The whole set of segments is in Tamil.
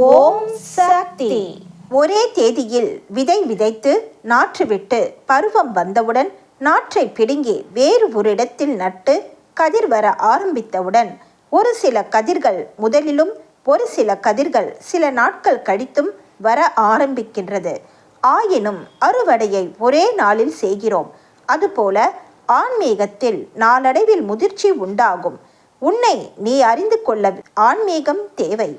ஓம் சக்தி. ஒரே தேதியில் விதை விதைத்து நாற்று விட்டு பருவம் வந்தவுடன் நாற்றை பிடுங்கி வேறு ஒரு இடத்தில் நட்டு கதிர் வர ஆரம்பித்தவுடன் ஒரு சில கதிர்கள் முதலிலும் ஒரு சில கதிர்கள் சில நாட்கள் கழித்தும் வர ஆரம்பிக்கின்றது. ஆயினும் அறுவடையை ஒரே நாளில் செய்கிறோம். அதுபோல ஆன்மீகத்தில் நாளடைவில் முதிர்ச்சி உண்டாகும். உன்னை நீ அறிந்து கொள்ள ஆன்மீகம் தேவை.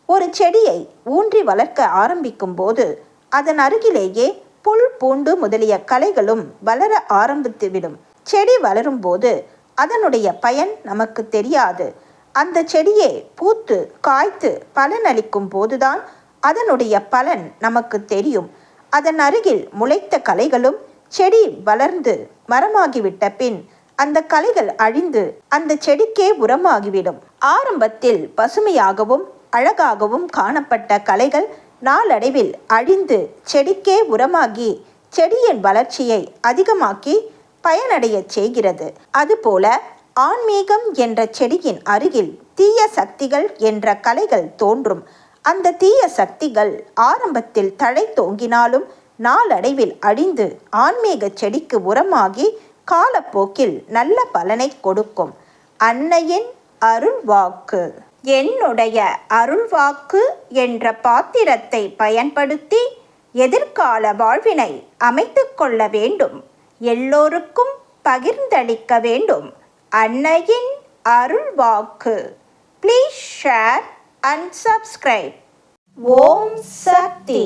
ஒரு செடியை ஊன்றி வளர்க்க ஆரம்பிக்கும் போது அதன் அருகிலேயே புல் பூண்டு முதலிய களைகளும் வளர ஆரம்பித்துவிடும். செடி வளரும் போது அதனுடைய பயன் நமக்கு தெரியாது. அந்த செடியே பூத்து காய்த்து பலனளிக்கும் போதுதான் அதனுடைய பலன் நமக்கு தெரியும். அதன் அருகில் முளைத்த களைகளும் செடி வளர்ந்து மரமாகிவிட்ட பின் அந்த களைகள் அழிந்து அந்த செடிக்கே உரமாகிவிடும். ஆரம்பத்தில் பசுமையாகவும் அழகாகவும் காணப்பட்ட களைகள் நாளடைவில் அழிந்து செடிக்கே உரமாகி செடியின் வளர்ச்சியை அதிகமாக்கி பயனடைய செய்கிறது. அதுபோல ஆன்மீகம் என்ற செடியின் அருகில் தீய சக்திகள் என்ற களைகள் தோன்றும். அந்த தீய சக்திகள் ஆரம்பத்தில் தழை தோங்கினாலும் நாளடைவில் அழிந்து ஆன்மீக செடிக்கு உரமாகி காலப்போக்கில் நல்ல பலனை கொடுக்கும். அன்னையின் அருள்வாக்கு. என்னுடைய அருள்வாக்கு என்ற பாத்திரத்தை பயன்படுத்தி எதிர்கால வாழ்வினை அமைத்து கொள்ள வேண்டும். எல்லோருக்கும் பகிர்ந்தளிக்க வேண்டும். அன்னையின் அருள்வாக்கு. Please share and subscribe. ஓம் சக்தி.